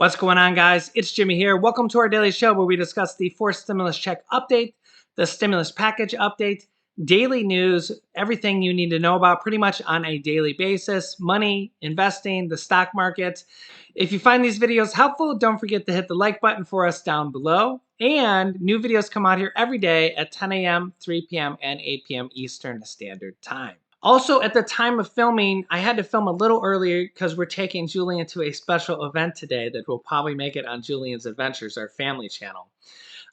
What's going on, guys? It's Jimmy here. Welcome to our daily show where we discuss the fourth stimulus check update, the stimulus package update, daily news, everything you need to know about pretty much on a daily basis, money, investing, the stock market. If you find these videos helpful, don't forget to hit the like button for us down below. And new videos come out here every day at 10 a.m., 3 p.m., and 8 p.m. Eastern Standard Time. Also, at the time of filming, I had to film a little earlier because we're taking Julian to a special event today that will probably make it on Julian's Adventures, our family channel.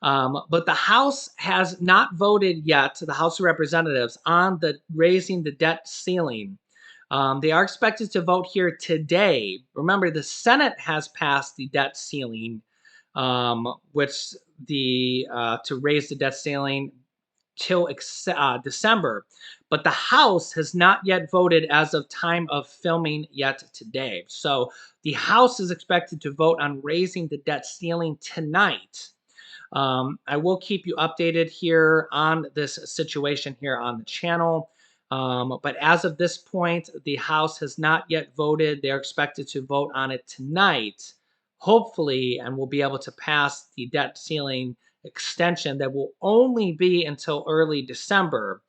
But the House has not voted yet, the House of Representatives, on the raising the debt ceiling. They are expected to vote here today. Remember, the Senate has passed the debt ceiling, which to raise the debt ceiling till December, but the House has not yet voted as of time of filming yet today. So the House is expected to vote on raising the debt ceiling tonight. I will keep you updated here on this situation here on the channel. But as of this point, the House has not yet voted. They're expected to vote on it tonight, hopefully, and we'll be able to pass the debt ceiling extension that will only be until early December.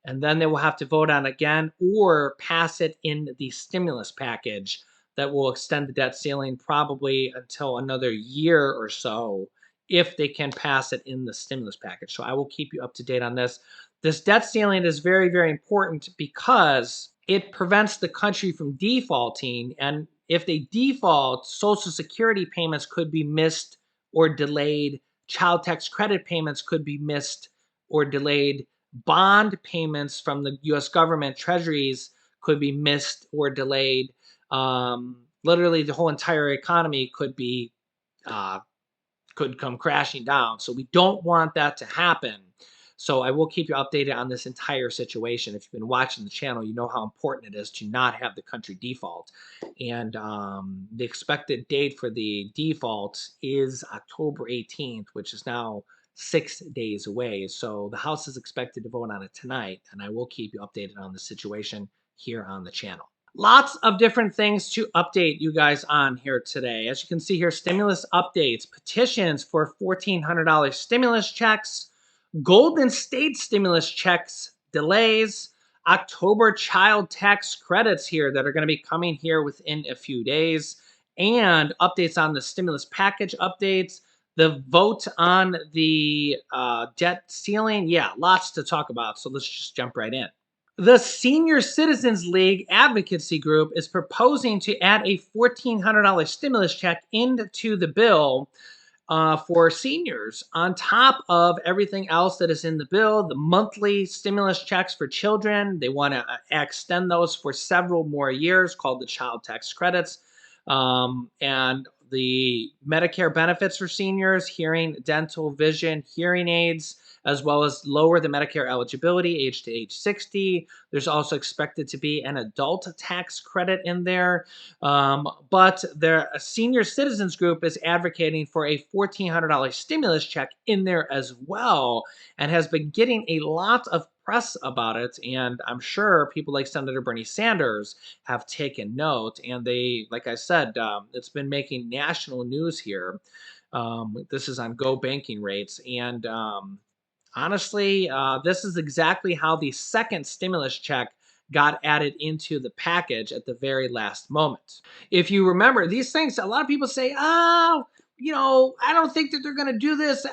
And then they will have to vote on again or pass it in the stimulus package that will extend the debt ceiling probably until another year or so if they can pass it in the stimulus package. So I will keep you up to date on this. This debt ceiling is very, very important because it prevents the country from defaulting. And if they default, Social Security payments could be missed or delayed. Child tax credit payments could be missed or delayed. Bond payments from the U.S. government treasuries could be missed or delayed. Literally, the whole entire economy could come crashing down. So we don't want that to happen. So I will keep you updated on this entire situation. If you've been watching the channel, you know how important it is to not have the country default. And the expected date for the default is October 18th, which is now 6 days away. So the House is expected to vote on it tonight, and I will keep you updated on the situation here on the channel. Lots of different things to update you guys on here today. As you can see here, stimulus updates, petitions for $1,400 stimulus checks, Golden State stimulus checks delays, October child tax credits here that are going to be coming here within a few days, and updates on the stimulus package updates, the vote on the debt ceiling. Yeah, lots to talk about. So let's just jump right in. The Senior Citizens League Advocacy Group is proposing to add a $1,400 stimulus check into the bill for seniors, on top of everything else that is in the bill. The monthly stimulus checks for children, they want to extend those for several more years, called the child tax credits. And the Medicare benefits for seniors, hearing, dental, vision, hearing aids, as well as lower the Medicare eligibility age to age 60. There's also expected to be an adult tax credit in there. But the Senior Citizens Group is advocating for a $1,400 stimulus check in there as well, and has been getting a lot of press about it. And I'm sure people like Senator Bernie Sanders have taken note. And they, like I said, it's been making national news here. This is on Go Banking Rates. And honestly, this is exactly how the second stimulus check got added into the package at the very last moment. If you remember, these things, a lot of people say, oh, I don't think that they're going to do this.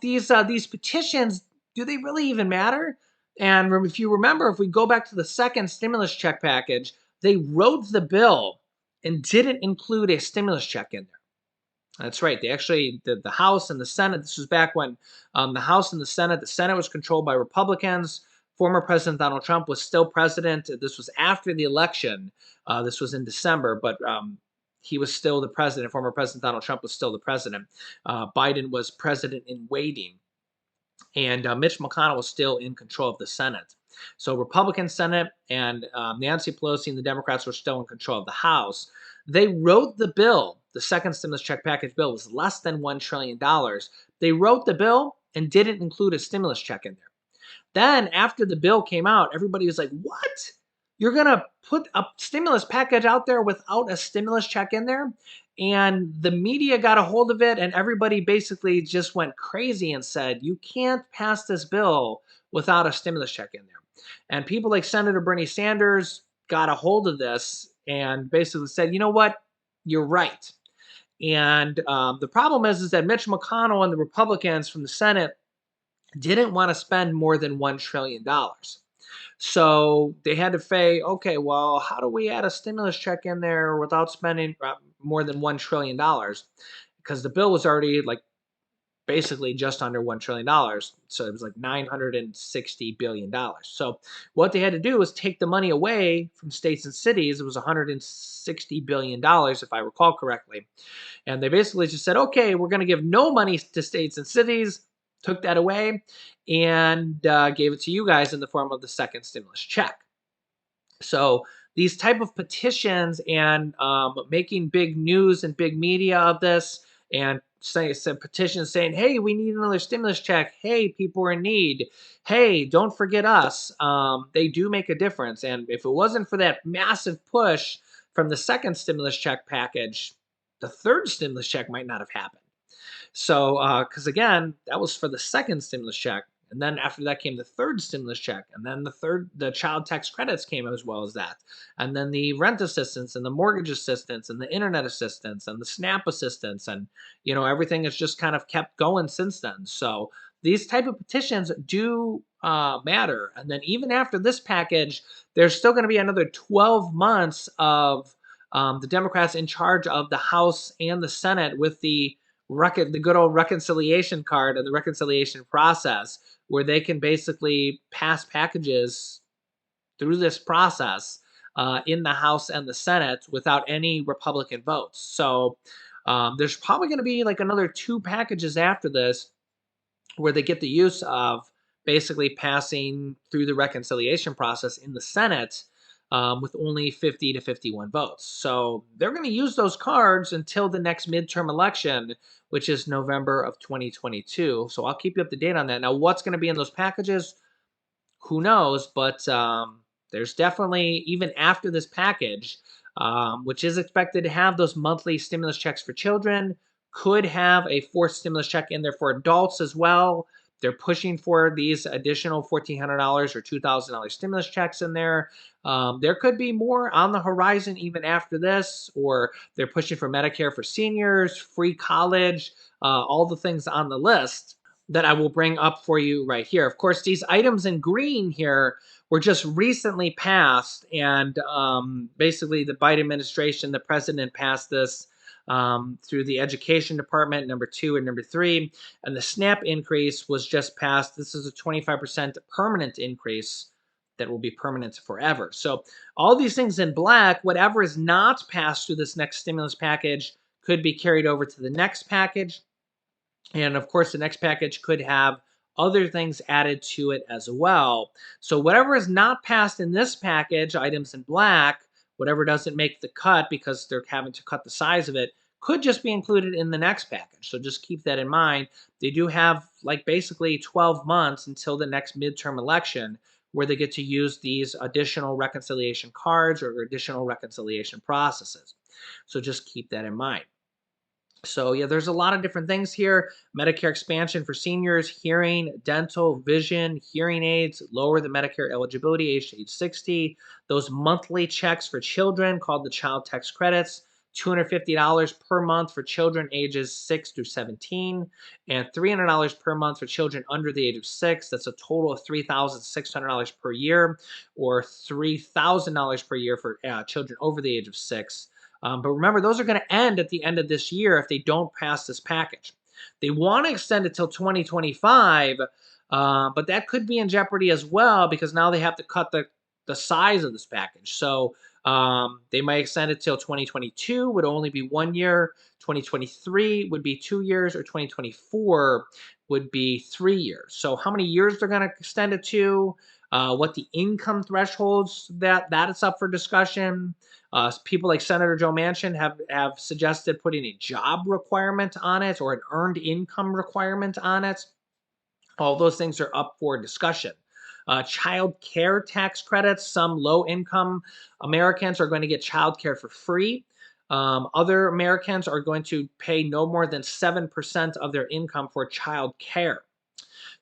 These petitions, do they really even matter? And if you remember, if we go back to the second stimulus check package, they wrote the bill and didn't include a stimulus check in there. That's right. They actually, the House and the Senate, this was back when the House and the Senate was controlled by Republicans. Former President Donald Trump was still president. This was after the election. This was in December, but he was still the president. Former President Donald Trump was still the president. Biden was president in waiting. And Mitch McConnell was still in control of the Senate. So Republican Senate and Nancy Pelosi and the Democrats were still in control of the House. They wrote the bill. The second stimulus check package bill was less than $1 trillion. They wrote the bill and didn't include a stimulus check in there. Then after the bill came out, everybody was like, what? You're going to put a stimulus package out there without a stimulus check in there? And the media got a hold of it, and everybody basically just went crazy and said, you can't pass this bill without a stimulus check in there. And people like Senator Bernie Sanders got a hold of this and basically said, you know what? You're right. And the problem is that Mitch McConnell and the Republicans from the Senate didn't want to spend more than $1 trillion. So they had to say, okay, well, how do we add a stimulus check in there without spending more than $1 trillion? Because the bill was already like basically just under $1 trillion. So it was like $960 billion. So what they had to do was take the money away from states and cities. It was $160 billion, if I recall correctly. And they basically just said, okay, we're going to give no money to states and cities, took that away, and gave it to you guys in the form of the second stimulus check. So these type of petitions and making big news and big media of this and say some petitions saying, hey, we need another stimulus check. Hey, people are in need. Hey, don't forget us. They do make a difference. And if it wasn't for that massive push from the second stimulus check package, the third stimulus check might not have happened. So, because again, that was for the second stimulus check. And then after that came the third stimulus check. And then the child tax credits came as well as that. And then the rent assistance and the mortgage assistance and the internet assistance and the SNAP assistance. And, everything has just kind of kept going since then. So these type of petitions do matter. And then even after this package, there's still going to be another 12 months of the Democrats in charge of the House and the Senate with the good old reconciliation card and the reconciliation process, where they can basically pass packages through this process in the House and the Senate without any Republican votes. So there's probably going to be like another two packages after this where they get the use of basically passing through the reconciliation process in the Senate with only 50 to 51 votes. So they're going to use those cards until the next midterm election, which is November of 2022. So I'll keep you up to date on that. Now, what's going to be in those packages? Who knows? But there's definitely, even after this package, which is expected to have those monthly stimulus checks for children, could have a fourth stimulus check in there for adults as well. They're pushing for these additional $1,400 or $2,000 stimulus checks in there. There could be more on the horizon even after this, or they're pushing for Medicare for seniors, free college, all the things on the list that I will bring up for you right here. Of course, these items in green here were just recently passed, and basically the Biden administration, the president passed this through the education department, number 2 and number 3, and the SNAP increase was just passed. This is a 25% permanent increase that will be permanent forever. So all these things in black, whatever is not passed through this next stimulus package could be carried over to the next package. And of course, the next package could have other things added to it as well. So whatever is not passed in this package, items in black, whatever doesn't make the cut because they're having to cut the size of it, could just be included in the next package. So just keep that in mind. They do have like basically 12 months until the next midterm election where they get to use these additional reconciliation cards or additional reconciliation processes. So just keep that in mind. So yeah, there's a lot of different things here. Medicare expansion for seniors, hearing, dental, vision, hearing aids, lower the Medicare eligibility age to age 60. Those monthly checks for children called the child tax credits, $250 per month for children ages 6 through 17, and $300 per month for children under the age of 6. That's a total of $3,600 per year, or $3,000 per year for children over the age of 6. But remember, those are going to end at the end of this year if they don't pass this package. They want to extend it till 2025, but that could be in jeopardy as well because now they have to cut the size of this package. So they might extend it till 2022, would only be 1 year. 2023 would be 2 years, or 2024 would be 3 years. So how many years they're going to extend it to? What the income thresholds that is up for discussion. People like Senator Joe Manchin have suggested putting a job requirement on it or an earned income requirement on it. All those things are up for discussion. Child care tax credits. Some low income Americans are going to get child care for free. Other Americans are going to pay no more than 7% of their income for child care.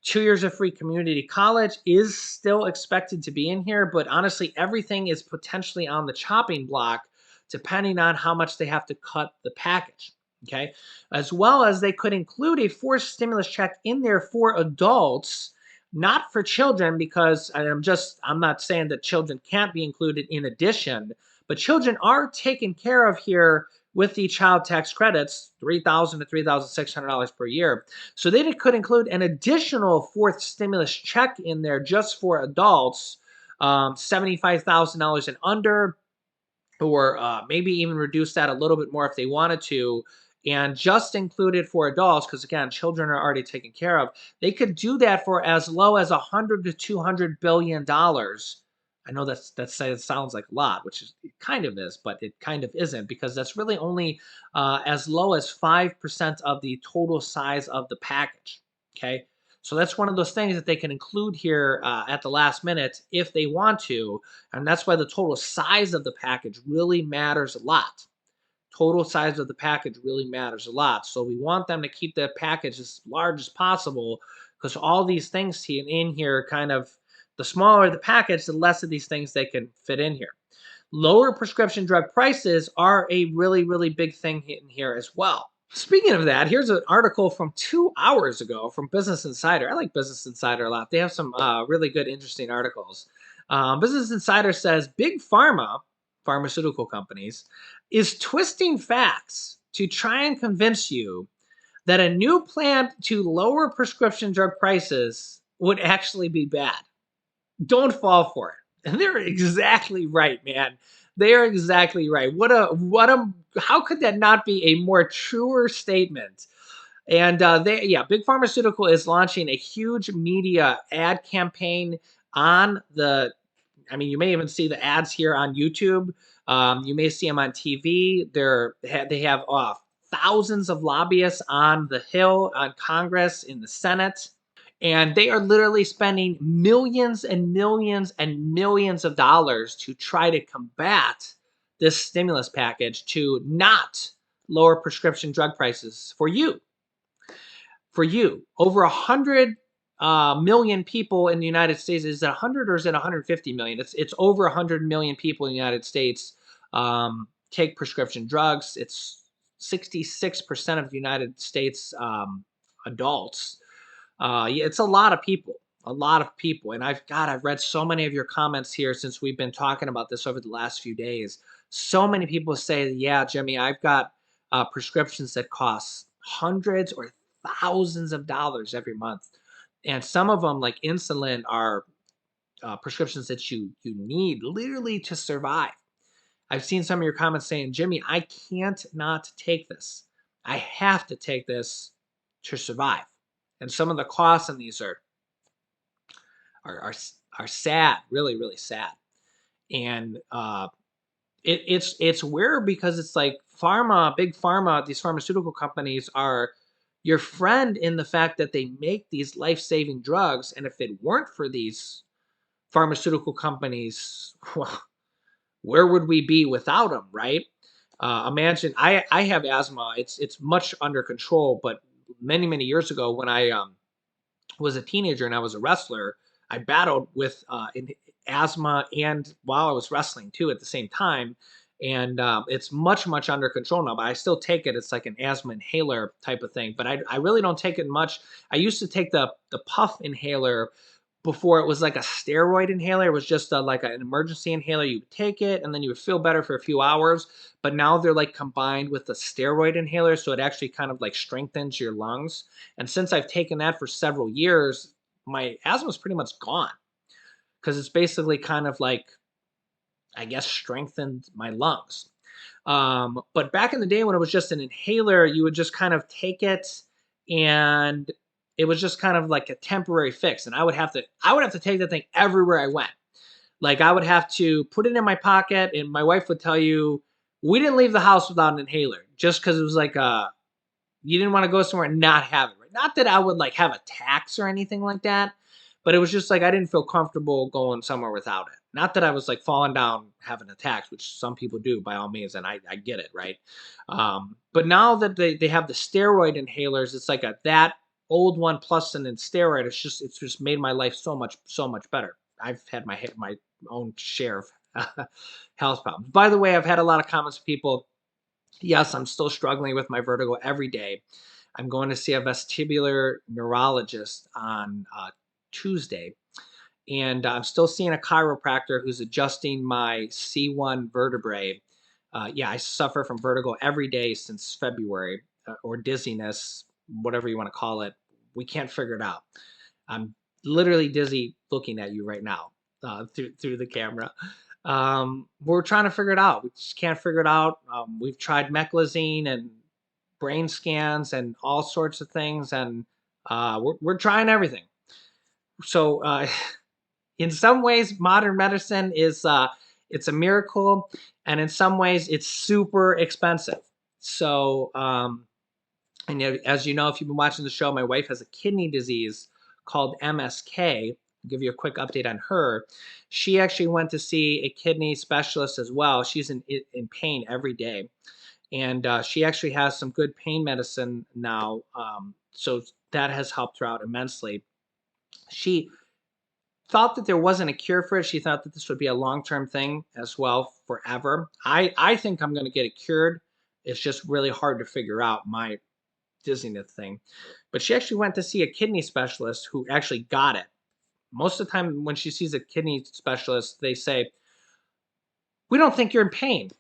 2 years of free community college is still expected to be in here, but honestly, everything is potentially on the chopping block depending on how much they have to cut the package. Okay. As well as they could include a forced stimulus check in there for adults, not for children, because I'm not saying that children can't be included in addition, but children are taken care of here with the child tax credits, $3,000 to $3,600 per year. So they could include an additional fourth stimulus check in there just for adults, $75,000 and under, or maybe even reduce that a little bit more if they wanted to, and just include it for adults because again, children are already taken care of. They could do that for as low as 100 to 200 billion dollars. I know that sounds like a lot, which is it kind of is, but it kind of isn't because that's really only as low as 5% of the total size of the package. Okay, so that's one of those things that they can include here at the last minute if they want to, and that's why the total size of the package really matters a lot. Total size of the package really matters a lot. So we want them to keep that package as large as possible because all these things in here kind of, the smaller the package, the less of these things they can fit in here. Lower prescription drug prices are a really, really big thing in here as well. Speaking of that, here's an article from 2 hours ago from Business Insider. I like Business Insider a lot. They have some really good, interesting articles. Business Insider says big pharma, pharmaceutical companies, is twisting facts to try and convince you that a new plan to lower prescription drug prices would actually be bad. Don't fall for it. And they're exactly right, man. They are exactly right. How could that not be a more truer statement? And Big Pharmaceutical is launching a huge media ad campaign on the. I mean, you may even see the ads here on YouTube. You may see them on TV. They have thousands of lobbyists on the Hill, on Congress, in the Senate. And they are literally spending millions and millions and millions of dollars to try to combat this stimulus package to not lower prescription drug prices for you. For you, over 100 million people in the United States. Is it 100 or is it 150 million? It's over 100 million people in the United States take prescription drugs. It's 66% of the United States adults. Yeah, it's a lot of people, a lot of people. And I've read so many of your comments here since we've been talking about this over the last few days. So many people say, yeah, Jimmy, I've got prescriptions that cost hundreds or thousands of dollars every month. And some of them, like insulin, are prescriptions that you need literally to survive. I've seen some of your comments saying, Jimmy, I can't not take this. I have to take this to survive. And some of the costs on these are are, are sad, really, really sad. And it's weird because it's like pharma, big pharma, these pharmaceutical companies are your friend in the fact that they make these life-saving drugs. And if it weren't for these pharmaceutical companies, well, where would we be without them, right? Imagine I have asthma. It's much under control, but many years ago when I was a teenager and I was a wrestler, I battled with asthma and while I was wrestling too at the same time. And it's much under control now, but I still take it. It's like an asthma inhaler type of thing, but I really don't take it much. I used to take the puff inhaler before it was like a steroid inhaler. It was just like an emergency inhaler. You would take it and then you would feel better for a few hours. But now they're like combined with the steroid inhaler. So it actually kind of like strengthens your lungs. And since I've taken that for several years, my asthma is pretty much gone because it's basically kind of like, I guess, strengthened my lungs. But back in the day when it was just an inhaler, you would just kind of take it and it was just kind of like a temporary fix. And I would have to take that thing everywhere I went. Like I would have to put it in my pocket and my wife would tell you, we didn't leave the house without an inhaler just because it was like you didn't want to go somewhere and not have it. Right? Not that I would like have a tax or anything like that, but it was just like I didn't feel comfortable going somewhere without it. Not that I was like falling down having attacks, which some people do by all means, and I get it, right? But now that they have the steroid inhalers, it's like that old one plus an steroid. It's just made my life so much better. I've had my own share of health problems. By the way, I've had a lot of comments from people. Yes, I'm still struggling with my vertigo every day. I'm going to see a vestibular neurologist on Tuesday, and I'm still seeing a chiropractor who's adjusting my C1 vertebrae. Yeah, I suffer from vertigo every day since February, or dizziness, whatever you want to call it. We can't figure it out. I'm literally dizzy looking at you right now through the camera. We're trying to figure it out. We just can't figure it out. We've tried meclizine and brain scans and all sorts of things, and we're trying everything. So in some ways, modern medicine is it's a miracle, and in some ways, it's super expensive. So and as you know, if you've been watching the show, my wife has a kidney disease called MSK. I'll give you a quick update on her. She actually went to see a kidney specialist as well. She's in pain every day, and she actually has some good pain medicine now. So that has helped her out immensely. She thought that there wasn't a cure for it. She thought that this would be a long-term thing as well, forever. I think I'm going to get it cured. It's just really hard to figure out my dizziness thing. But she actually went to see a kidney specialist who actually got it. Most of the time when she sees a kidney specialist, they say, "We don't think you're in pain.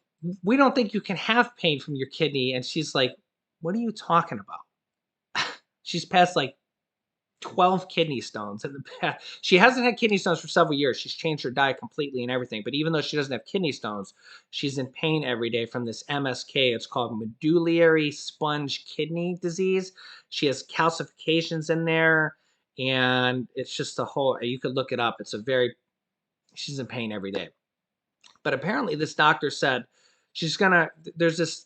We don't think you can have pain from your kidney." And she's like, "What are you talking about?" She's passed like 12 kidney stones in the past. She hasn't had kidney stones for several years. She's changed her diet completely and everything. But even though she doesn't have kidney stones, she's in pain every day from this MSK. It's called medullary sponge kidney disease. She has calcifications in there. And it's just a whole, you could look it up. She's in pain every day. But apparently, this doctor said there's this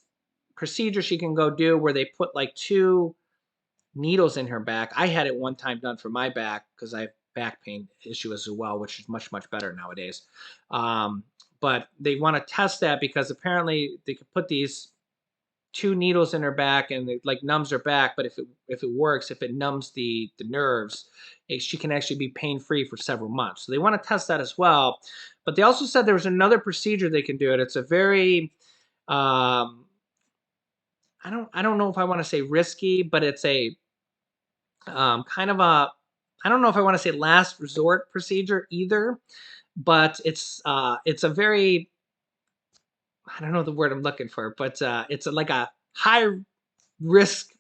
procedure she can go do where they put like two needles in her back. I had it one time done for my back because I have back pain issue as well, which is much better nowadays. Um, but they want to test that because apparently they could put these two needles in her back and it like numbs her back. But if it works, if it numbs the nerves, she can actually be pain free for several months. So they want to test that as well. But they also said there was another procedure they can do it. It's a very I don't know if I want to say risky, but it's a kind of a I don't know if I want to say last resort procedure either, but it's a very I don't know the word I'm looking for, but like a high risk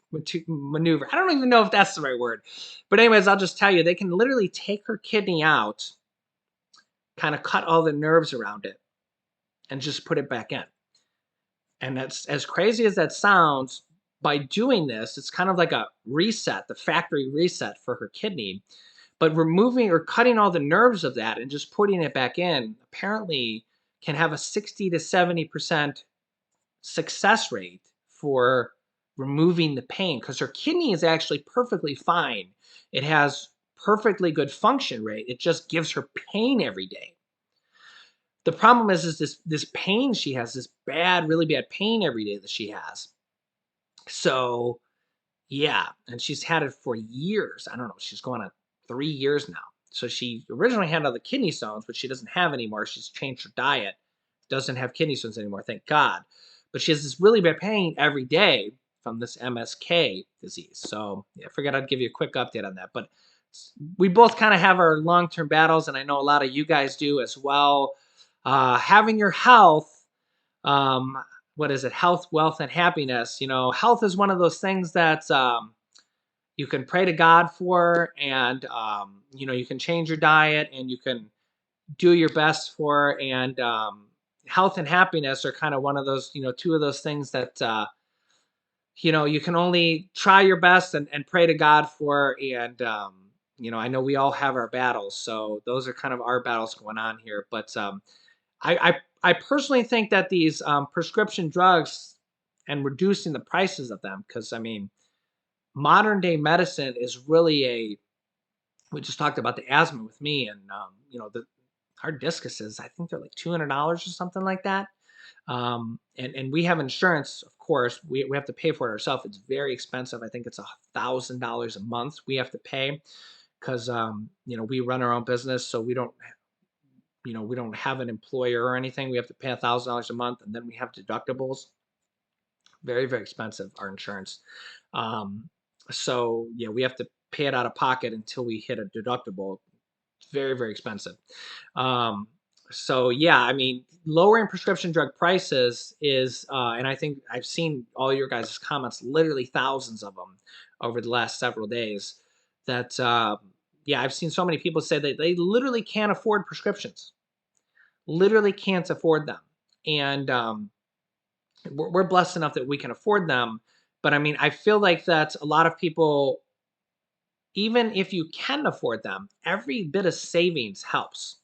maneuver. I don't even know if that's the right word, but anyways, I'll just tell you they can literally take her kidney out, kind of cut all the nerves around it, and just put it back in. And that's as crazy as that sounds. By doing this, it's kind of like a reset, the factory reset for her kidney. But removing or cutting all the nerves of that and just putting it back in apparently can have a 60 to 70% success rate for removing the pain because her kidney is actually perfectly fine. It has perfectly good function rate. It just gives her pain every day. The problem is this pain she has, this bad, really bad pain every day that she has. So yeah, and she's had it for years. I don't know. She's going on 3 years now. So she originally had all the kidney stones, but she doesn't have anymore. She's changed her diet. Doesn't have kidney stones anymore, thank God. But she has this really bad pain every day from this MSK disease. So yeah, I figured I'd give you a quick update on that. But we both kind of have our long-term battles, and I know a lot of you guys do as well. Having your health um, what is it? Health, wealth, and happiness. Health is one of those things that you can pray to God for, and you can change your diet, and you can do your best for. And health and happiness are kind of one of those, two of those things that you can only try your best and pray to God for. And I know we all have our battles, so those are kind of our battles going on here. But I personally think that these prescription drugs and reducing the prices of them, because I mean, modern day medicine is really we just talked about the asthma with me, and hard discuses, I think they're like $200 or something like that. And we have insurance, of course. We have to pay for it ourselves. It's very expensive. I think it's $1,000 a month we have to pay because we run our own business, so we don't have an employer or anything. We have to pay $1,000 a month, and then we have deductibles. Very, very expensive, our insurance. Um, so yeah, we have to pay it out of pocket until we hit a deductible. It's very, very expensive. Um, so yeah, I mean, lowering prescription drug prices is, and I think I've seen all your guys' comments, literally thousands of them over the last several days. That yeah, I've seen so many people say that they literally can't afford prescriptions, literally can't afford them, and we're blessed enough that we can afford them. But I mean, I feel like that a lot of people, even if you can afford them, every bit of savings helps.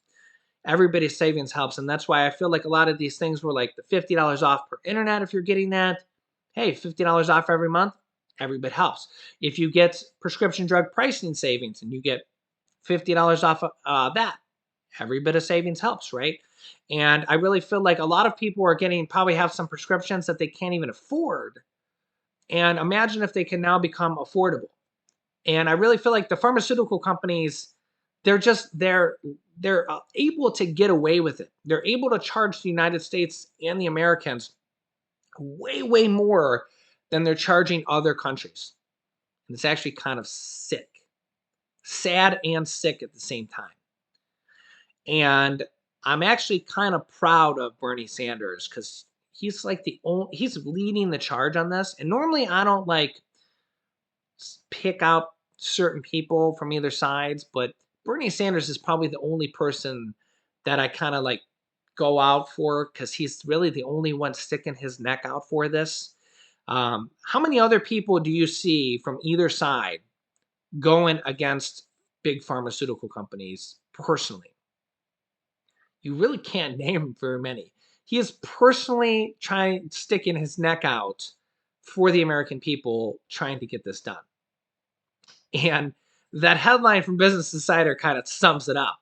Every bit of savings helps. And that's why I feel like a lot of these things were like the $50 off per internet. If you're getting that, hey, $50 off every month, every bit helps. If you get prescription drug pricing savings and you get $50 off that, every bit of savings helps, right? And I really feel like a lot of people are getting, probably have some prescriptions that they can't even afford. And imagine if they can now become affordable. And I really feel like the pharmaceutical companies, they're able to get away with it. They're able to charge the United States and the Americans way, way more than they're charging other countries. And it's actually kind of sick, sad and sick at the same time. And I'm actually kind of proud of Bernie Sanders because he's like he's leading the charge on this. And normally I don't like pick out certain people from either sides, but Bernie Sanders is probably the only person that I kind of like go out for because he's really the only one sticking his neck out for this. How many other people do you see from either side going against big pharmaceutical companies personally? You really can't name very many. He is personally sticking his neck out for the American people trying to get this done. And that headline from Business Insider kind of sums it up.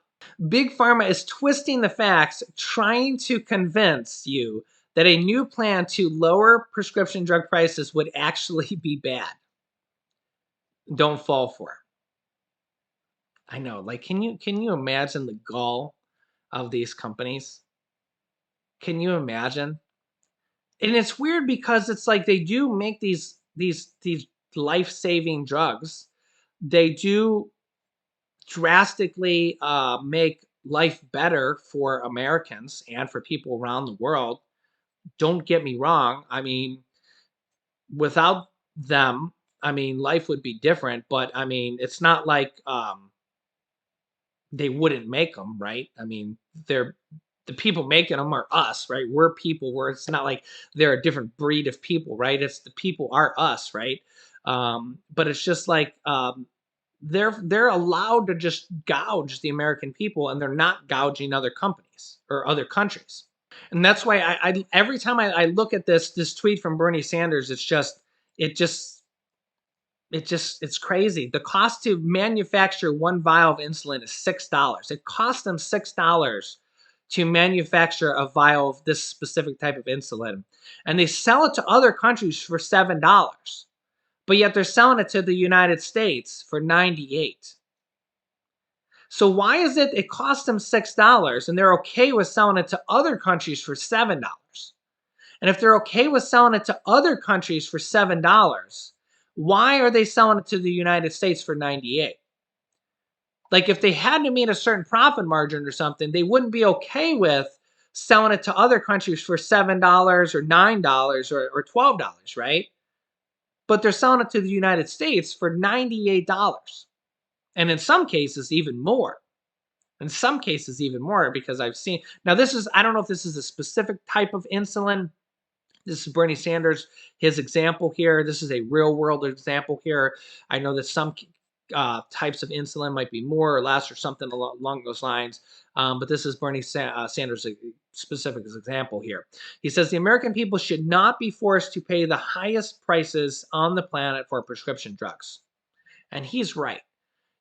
Big Pharma is twisting the facts, trying to convince you that a new plan to lower prescription drug prices would actually be bad. Don't fall for it. I know. Like, can you imagine the gall of these companies? Can you imagine? And it's weird because it's like they do make these life-saving drugs. They do drastically make life better for Americans and for people around the world. Don't get me wrong. I mean, without them, I mean, life would be different. But I mean, it's not like they wouldn't make them, right? I mean, they're the people making them are us, right? We're people. It's not like they're a different breed of people, right? It's the people are us, right? But it's just like they're allowed to just gouge the American people, and they're not gouging other companies or other countries. And that's why I every time I look at this tweet from Bernie Sanders, it just it's crazy. The cost to manufacture one vial of insulin is $6. It costs them $6 to manufacture a vial of this specific type of insulin, and they sell it to other countries for $7. But yet they're selling it to the United States for 98. So why is it costs them $6 and they're okay with selling it to other countries for $7? And if they're okay with selling it to other countries for $7, why are they selling it to the United States for 98? Like if they had to meet a certain profit margin or something, they wouldn't be okay with selling it to other countries for $7 or $9 or $12, right? But they're selling it to the United States for $98. And in some cases, even more. In some cases, even more, because I've seen now. I don't know if this is a specific type of insulin. This is Bernie Sanders, his example here. This is a real world example here. I know that some types of insulin might be more or less or something along those lines. But this is Bernie Sanders' specific example here. He says the American people should not be forced to pay the highest prices on the planet for prescription drugs. And he's right.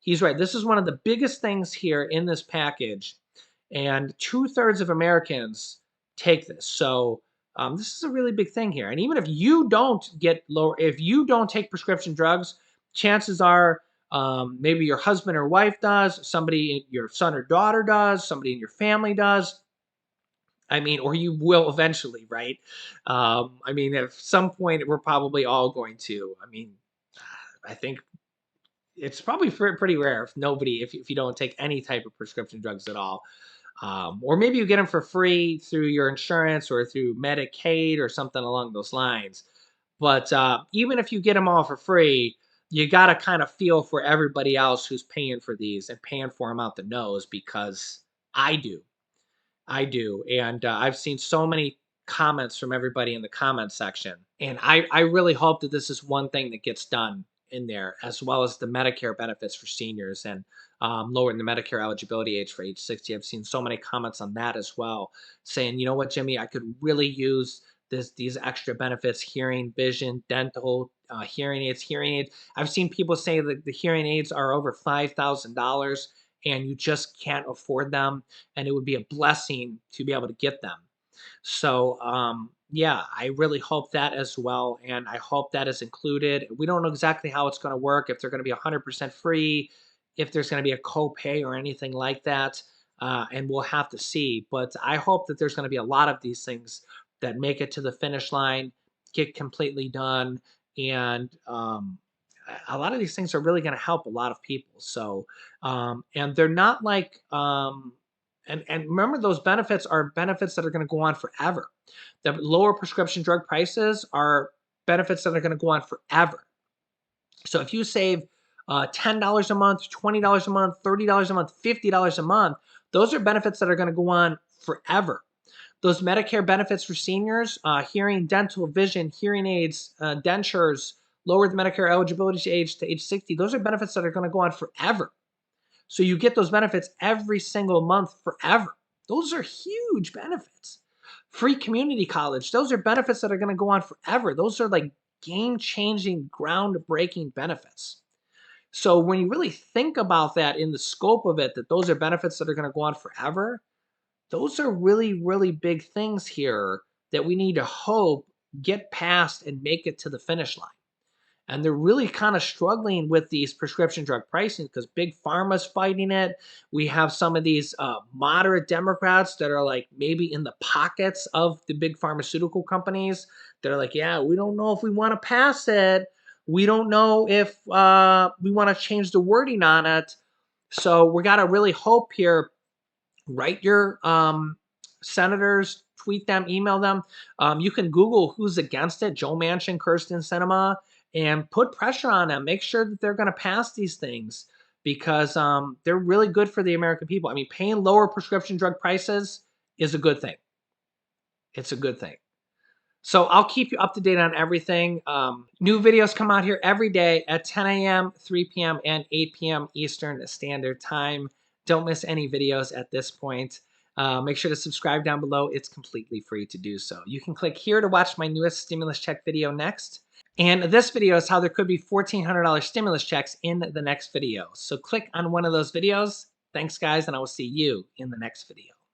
He's right. This is one of the biggest things here in this package And 2/3 of Americans take this. So this is a really big thing here. And even if you don't get lower, if you don't take prescription drugs, chances are maybe your husband or wife does, somebody, your son or daughter does, somebody in your family does. I mean, or you will eventually, right? I mean, at some point, we're probably all going to. I mean, I think it's probably pretty rare if nobody, if you don't take any type of prescription drugs at all. Or maybe you get them for free through your insurance or through Medicaid or something along those lines. But even if you get them all for free, you got to kind of feel for everybody else who's paying for these and paying for them out the nose, because I do. I do, and I've seen so many comments from everybody in the comment section, and I really hope that this is one thing that gets done in there, as well as the Medicare benefits for seniors and lowering the Medicare eligibility age for age 60. I've seen so many comments on that as well, saying, you know what, Jimmy, I could really use these extra benefits: hearing, vision, dental, hearing aids, hearing aids. I've seen people say that the hearing aids are over $5,000 and you just can't afford them, and it would be a blessing to be able to get them. So, yeah, I really hope that as well, and I hope that is included. We don't know exactly how it's going to work, if they're going to be 100% free, if there's going to be a copay or anything like that, and we'll have to see. But I hope that there's going to be a lot of these things that make it to the finish line, get completely done, and a lot of these things are really going to help a lot of people. So, and they're not like and remember, those benefits are benefits that are going to go on forever. The lower prescription drug prices are benefits that are going to go on forever. So if you save $10 a month, $20 a month, $30 a month, $50 a month, those are benefits that are going to go on forever. Those Medicare benefits for seniors, hearing, dental, vision, hearing aids, dentures, lower the Medicare eligibility age to age 60, those are benefits that are going to go on forever. So you get those benefits every single month forever. Those are huge benefits. Free community college, those are benefits that are going to go on forever. Those are like game changing, groundbreaking benefits. So when you really think about that in the scope of it, that those are benefits that are going to go on forever, those are really, really big things here that we need to hope get past and make it to the finish line. And they're really kind of struggling with these prescription drug pricing because big pharma's fighting it. We have some of these moderate Democrats that are like maybe in the pockets of the big pharmaceutical companies. They're like, yeah, we don't know if we want to pass it. We don't know if we want to change the wording on it. So we got to really hope here. Write your senators, tweet them, email them. You can Google who's against it, Joe Manchin, Kirsten Sinema, and put pressure on them. Make sure that they're going to pass these things, because they're really good for the American people. I mean, paying lower prescription drug prices is a good thing. It's a good thing. So I'll keep you up to date on everything. New videos come out here every day at 10 a.m., 3 p.m., and 8 p.m. Eastern Standard Time. Don't miss any videos at this point. Make sure to subscribe down below. It's completely free to do so. You can click here to watch my newest stimulus check video next. And this video is how there could be $1,400 stimulus checks in the next video. So click on one of those videos. Thanks, guys, and I will see you in the next video.